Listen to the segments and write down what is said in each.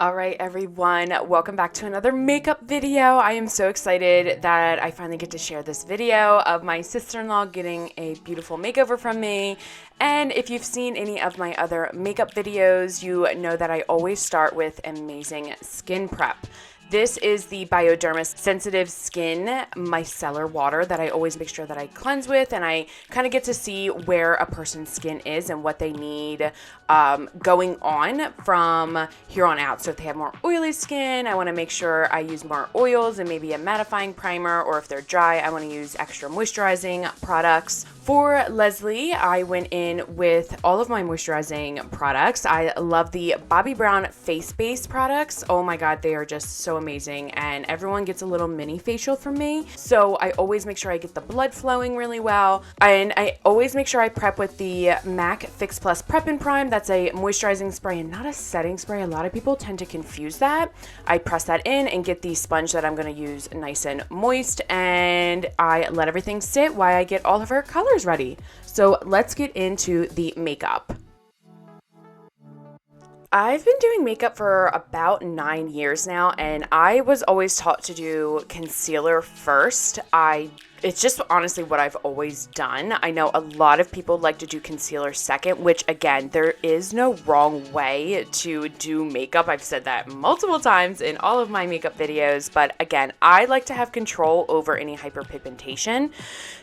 All right, everyone, welcome back to another makeup video. I am so excited that I finally get to share this video of my sister-in-law getting a beautiful makeover from me. And if you've seen any of my other makeup videos, you know that I always start with amazing skin prep. This is the Biodermis Sensitive Skin Micellar Water that I always make sure that I cleanse with, and I kind of get to see where a person's skin is and what they need going on from here on out. So if they have more oily skin, I want to make sure I use more oils and maybe a mattifying primer, or if they're dry, I want to use extra moisturizing products. For Lesley, I went in with all of my moisturizing products. I love the Bobbi Brown face base products. Oh my god, they are just so amazing, and everyone gets a little mini facial from me. So I always make sure I get the blood flowing really well, and I always make sure I prep with the MAC Fix Plus Prep and Prime. That's a moisturizing spray and not a setting spray. A lot of people tend to confuse that. I press that in and get the sponge that I'm going to use nice and moist, and I let everything sit while I get all of her colors ready. So let's get into the makeup. I've been doing makeup for about 9 years now, and I was always taught to do concealer first. It's just honestly what I've always done. I know a lot of people like to do concealer second, which again, there is no wrong way to do makeup. I've said that multiple times in all of my makeup videos, but again, I like to have control over any hyperpigmentation.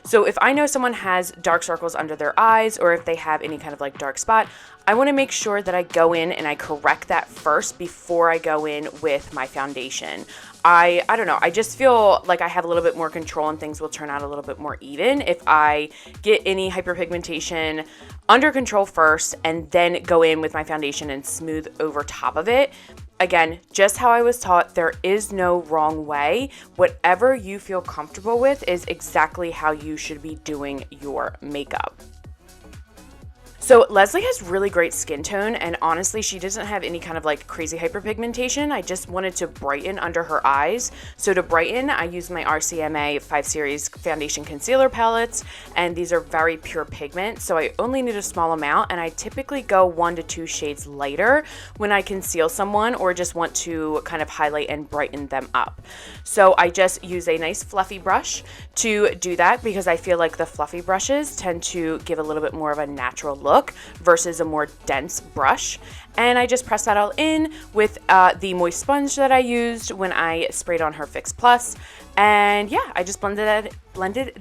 So if I know someone has dark circles under their eyes, or if they have any kind of like dark spot, I want to make sure that I go in and I correct that first before I go in with my foundation. I don't know, I just feel like I have a little bit more control and things will turn out a little bit more even if I get any hyperpigmentation under control first and then go in with my foundation and smooth over top of it. Again, just how I was taught, there is no wrong way. Whatever you feel comfortable with is exactly how you should be doing your makeup. So Lesley has really great skin tone, and honestly, she doesn't have any kind of like crazy hyperpigmentation. I just wanted to brighten under her eyes. So to brighten, I use my RCMA 5 Series Foundation Concealer Palettes, and these are very pure pigment. So I only need a small amount, and I typically go 1 to 2 shades lighter when I conceal someone or just want to kind of highlight and brighten them up. So I just use a nice fluffy brush to do that because I feel like the fluffy brushes tend to give a little bit more of a natural look versus a more dense brush. And I just press that all in with the moist sponge that I used when I sprayed on her Fix Plus. And yeah, I just blended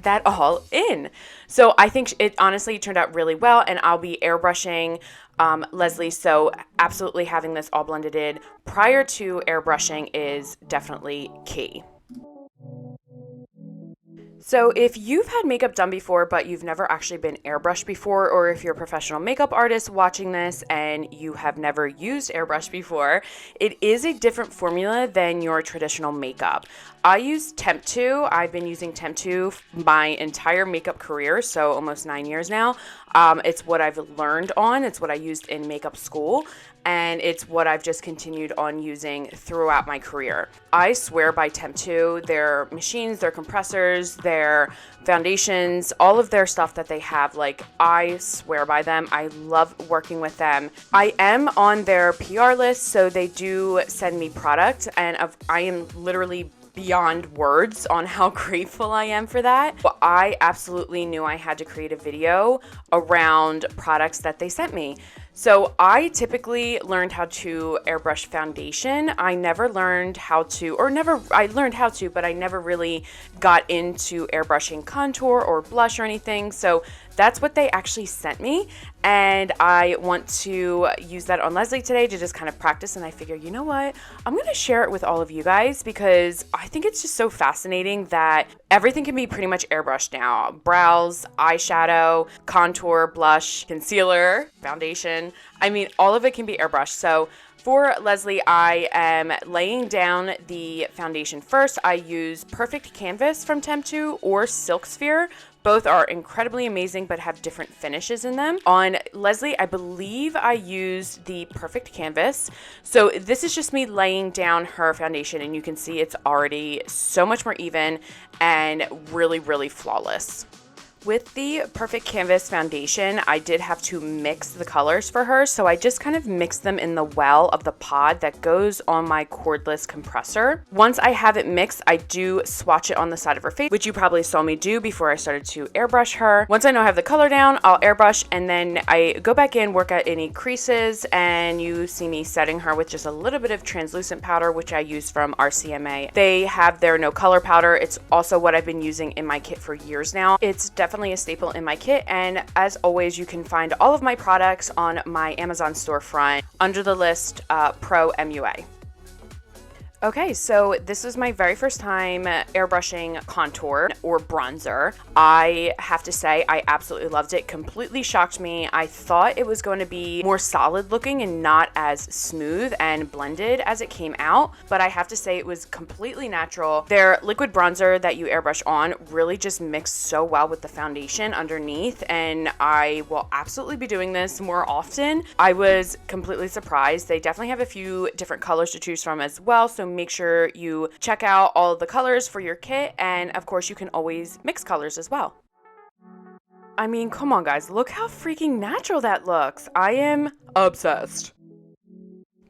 that all in. So I think it honestly turned out really well, and I'll be airbrushing Lesley, so absolutely having this all blended in prior to airbrushing is definitely key. So if you've had makeup done before, but you've never actually been airbrushed before, or if you're a professional makeup artist watching this and you have never used airbrush before, it is a different formula than your traditional makeup. I use Temptu. I've been using Temptu my entire makeup career, so almost 9 years now. It's what I've learned on. It's what I used in makeup school, and it's what I've just continued on using throughout my career. I swear by Temptu. Their machines, their compressors, their foundations, all of their stuff that they have, like, I swear by them. I love working with them. I am on their PR list, so they do send me product, and I am literally beyond words on how grateful I am for that. But I absolutely knew I had to create a video around products that they sent me. So I typically learned how to airbrush foundation. I learned how to, but I never really got into airbrushing contour or blush or anything. So that's what they actually sent me, and I want to use that on Lesley today to just kind of practice, and I figure, you know what, I'm going to share it with all of you guys because I think it's just so fascinating that everything can be pretty much airbrushed now. Brows, eyeshadow, contour, blush, concealer, foundation. I mean, all of it can be airbrushed. So for Lesley, I am laying down the foundation first. I use Perfect Canvas from Temptu or Silk Sphere. Both are incredibly amazing but have different finishes in them. On Lesley, I believe I used the Perfect Canvas. So this is just me laying down her foundation, and you can see it's already so much more even and really, really flawless. With the Perfect Canvas foundation, I did have to mix the colors for her, so I just kind of mixed them in the well of the pod that goes on my cordless compressor. Once I have it mixed, I do swatch it on the side of her face, which you probably saw me do before I started to airbrush her. Once I know I have the color down, I'll airbrush, and then I go back in, work at any creases, and you see me setting her with just a little bit of translucent powder, which I use from RCMA. They have their no color powder. It's also what I've been using in my kit for years now. It's definitely a staple in my kit, and as always, you can find all of my products on my Amazon storefront under the list Pro MUA. Okay, so this was my very first time airbrushing contour or bronzer. I have to say I absolutely loved it. Completely shocked me. I thought it was going to be more solid looking and not as smooth and blended as it came out, but I have to say it was completely natural. Their liquid bronzer that you airbrush on really just mixed so well with the foundation underneath, and I will absolutely be doing this more often. I was completely surprised. They definitely have a few different colors to choose from as well, so make sure you check out all of the colors for your kit, and of course you can always mix colors as well. I mean, come on guys, look how freaking natural that looks. I am obsessed.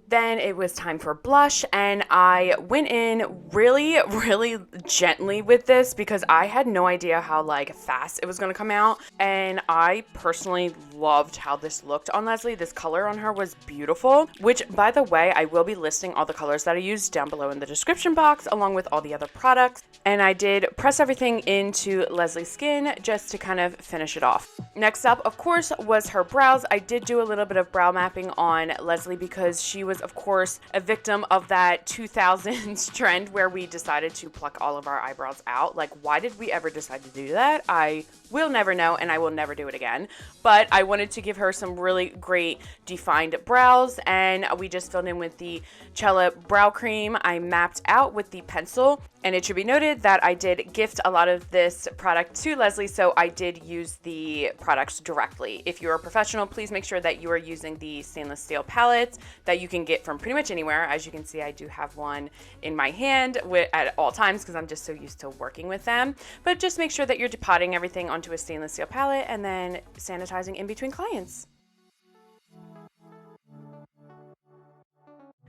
Then it was time for blush, and I went in really, really gently with this because I had no idea how like fast it was going to come out, and I personally loved how this looked on Lesley. This color on her was beautiful, which by the way, I will be listing all the colors that I used down below in the description box along with all the other products. And I did press everything into Lesley's skin just to kind of finish it off. Next up, of course, was her brows. I did do a little bit of brow mapping on Lesley because she was, of course, a victim of that 2000s trend where we decided to pluck all of our eyebrows out. Like, why did we ever decide to do that? I will never know, and I will never do it again. But I wanted to give her some really great defined brows, and we just filled in with the Cella brow cream. I mapped out with the pencil, and it should be noted that I did gift a lot of this product to Lesley, so I did use the products directly. If you're a professional, please make sure that you are using the stainless steel palettes that you can get from pretty much anywhere. As you can see, I do have one in my hand at all times because I'm just so used to working with them. But just make sure that you're depotting everything onto a stainless steel palette and then sanitizing in between clients.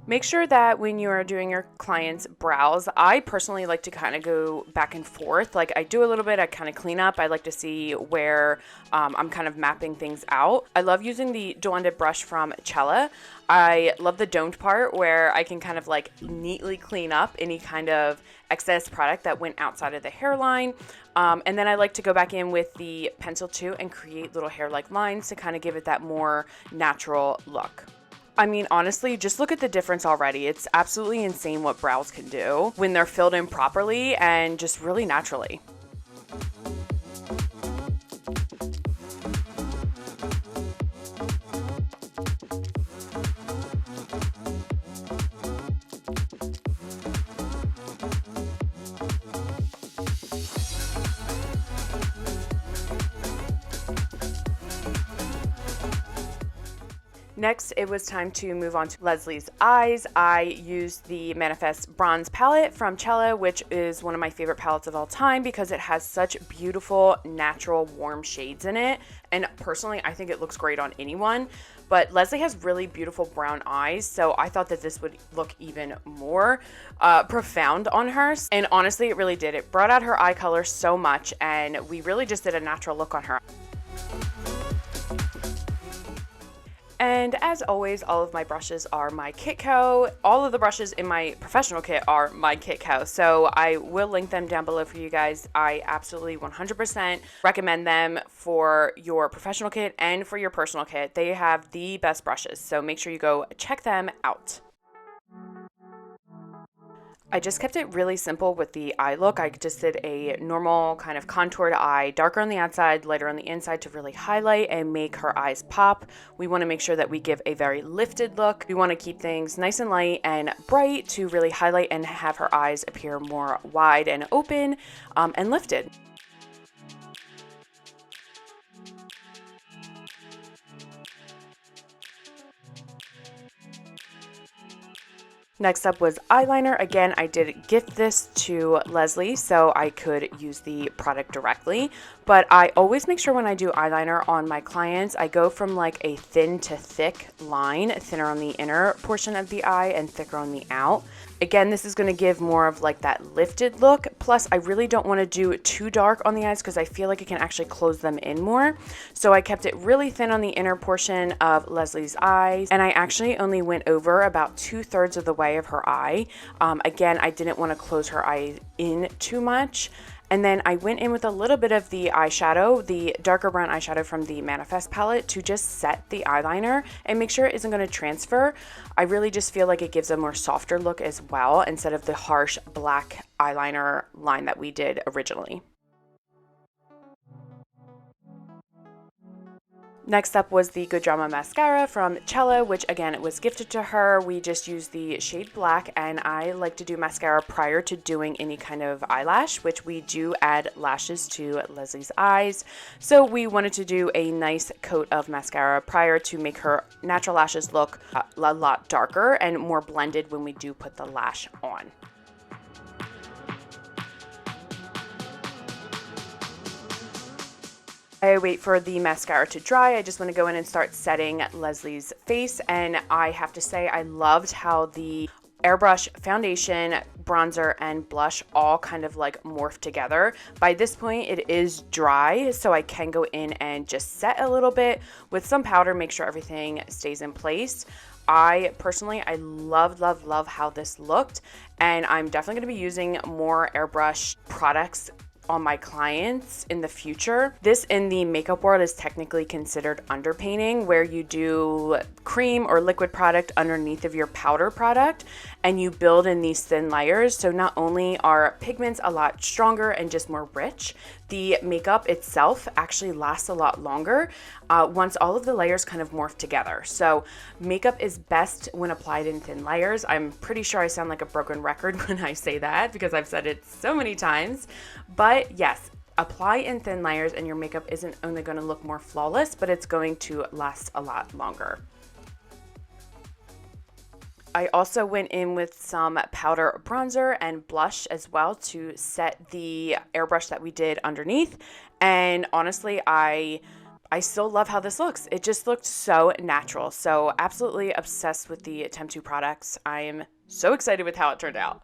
Make sure that when you are doing your clients' brows, I personally like to kind of go back and forth. Like I do a little bit, I kind of clean up. I like to see where I'm kind of mapping things out. I love using the dual-ended brush from Cella. I love the domed part where I can kind of like neatly clean up any kind of excess product that went outside of the hairline. And then I like to go back in with the pencil too and create little hair-like lines to kind of give it that more natural look. I mean, honestly, just look at the difference already. It's absolutely insane what brows can do when they're filled in properly and just really naturally. Next, it was time to move on to Lesley's eyes. I used the Manifest Bronze palette from Cella, which is one of my favorite palettes of all time because it has such beautiful, natural, warm shades in it. And personally, I think it looks great on anyone. But Lesley has really beautiful brown eyes, so I thought that this would look even more profound on her. And honestly, it really did. It brought out her eye color so much, and we really just did a natural look on her. And as always, all of my brushes are my Kitco. All of the brushes in my professional kit are my Kitco, so I will link them down below for you guys. I absolutely 100% recommend them for your professional kit and for your personal kit. They have the best brushes, so make sure you go check them out. I just kept it really simple with the eye look. I just did a normal kind of contoured eye, darker on the outside, lighter on the inside to really highlight and make her eyes pop. We want to make sure that we give a very lifted look. We want to keep things nice and light and bright to really highlight and have her eyes appear more wide and open and lifted. Next up was eyeliner. Again, I did gift this to Lesley so I could use the product directly, but I always make sure when I do eyeliner on my clients, I go from like a thin to thick line, thinner on the inner portion of the eye and thicker on the out. Again, this is going to give more of like that lifted look. Plus, I really don't want to do it too dark on the eyes because I feel like it can actually close them in more. So I kept it really thin on the inner portion of Lesley's eyes, and I actually only went over about 2/3 of the way of her eye. Again, I didn't want to close her eye in too much. And then I went in with a little bit of the eyeshadow, the darker brown eyeshadow from the Manifest palette, to just set the eyeliner and make sure it isn't going to transfer. I really just feel like it gives a more softer look as well instead of the harsh black eyeliner line that we did originally. Next up was the Good Drama mascara from Cella, which again, it was gifted to her. We just used the shade black, and I like to do mascara prior to doing any kind of eyelash, which we do add lashes to Lesley's eyes. So we wanted to do a nice coat of mascara prior to make her natural lashes look a lot darker and more blended when we do put the lash on. I wait for the mascara to dry. I just want to go in and start setting Lesley's face, and I have to say I loved how the Airbrush foundation, bronzer, and blush all kind of like morph together. By this point, it is dry, so I can go in and just set a little bit with some powder, make sure everything stays in place. I personally, I love how this looked, and I'm definitely going to be using more Airbrush products on my clients in the future. This in the makeup world is technically considered underpainting, where you do cream or liquid product underneath of your powder product and you build in these thin layers. So not only are pigments a lot stronger and just more rich, the makeup itself actually lasts a lot longer once all of the layers kind of morph together. So makeup is best when applied in thin layers. I'm pretty sure I sound like a broken record when I say that because I've said it so many times, but yes, apply in thin layers and your makeup isn't only going to look more flawless, but it's going to last a lot longer. I also went in with some powder bronzer and blush as well to set the airbrush that we did underneath. And honestly, I still love how this looks. It just looked so natural. So absolutely obsessed with the Temptu products. I am so excited with how it turned out.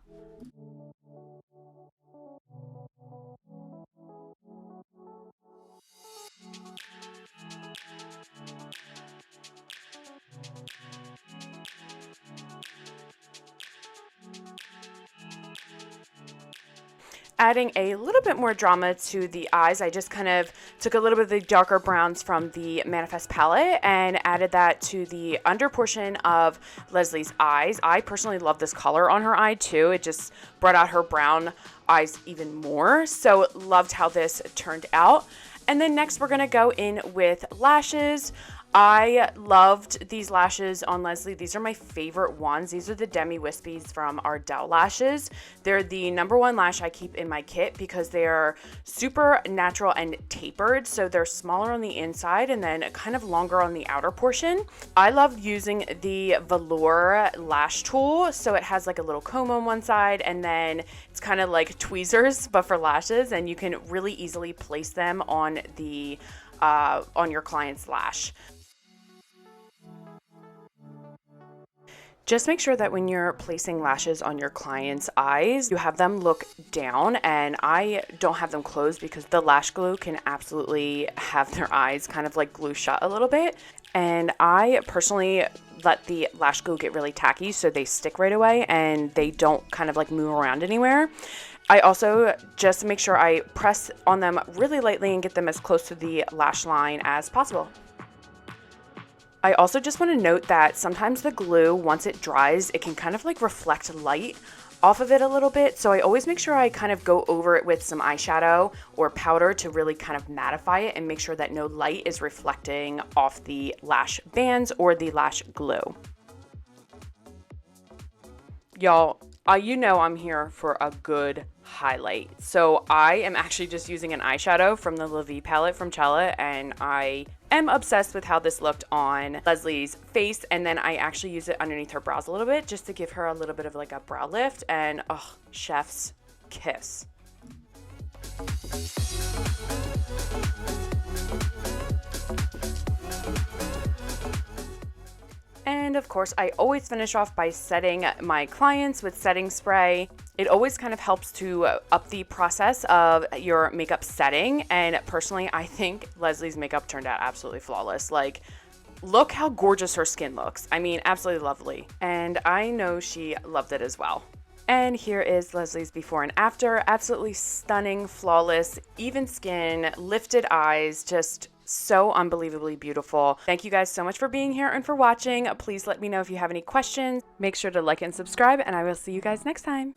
Adding a little bit more drama to the eyes, I just kind of took a little bit of the darker browns from the Manifest palette and added that to the under portion of Lesley's eyes. I personally love this color on her eye too. It just brought out her brown eyes even more. So loved how this turned out. And then next we're gonna go in with lashes. I loved these lashes on Lesley. These are my favorite ones. These are the Demi Wispies from Ardell Lashes. They're the #1 lash I keep in my kit because they're super natural and tapered. So they're smaller on the inside and then kind of longer on the outer portion. I love using the velour lash tool. So it has like a little comb on one side and then it's kind of like tweezers, but for lashes, and you can really easily place them on the on your client's lash. Just make sure that when you're placing lashes on your client's eyes, you have them look down, and I don't have them closed because the lash glue can absolutely have their eyes kind of like glue shut a little bit. And I personally let the lash glue get really tacky so they stick right away and they don't kind of like move around anywhere. I also just make sure I press on them really lightly and get them as close to the lash line as possible. I also just want to note that sometimes the glue, once it dries, it can kind of like reflect light off of it a little bit. So I always make sure I kind of go over it with some eyeshadow or powder to really kind of mattify it and make sure that no light is reflecting off the lash bands or the lash glue. Y'all, you know I'm here for a good highlight. So I am actually just using an eyeshadow from the La Vie palette from Cella, and I am obsessed with how this looked on Lesley's face, and then I actually use it underneath her brows a little bit just to give her a little bit of like a brow lift, and oh, chef's kiss. And of course, I always finish off by setting my clients with setting spray. It always kind of helps to up the process of your makeup setting. And personally, I think Lesley's makeup turned out absolutely flawless. Like, look how gorgeous her skin looks. I mean, absolutely lovely. And I know she loved it as well. And here is Lesley's before and after. Absolutely stunning, flawless, even skin, lifted eyes, just so unbelievably beautiful. Thank you guys so much for being here and for watching. Please let me know if you have any questions. Make sure to like and subscribe, and I will see you guys next time.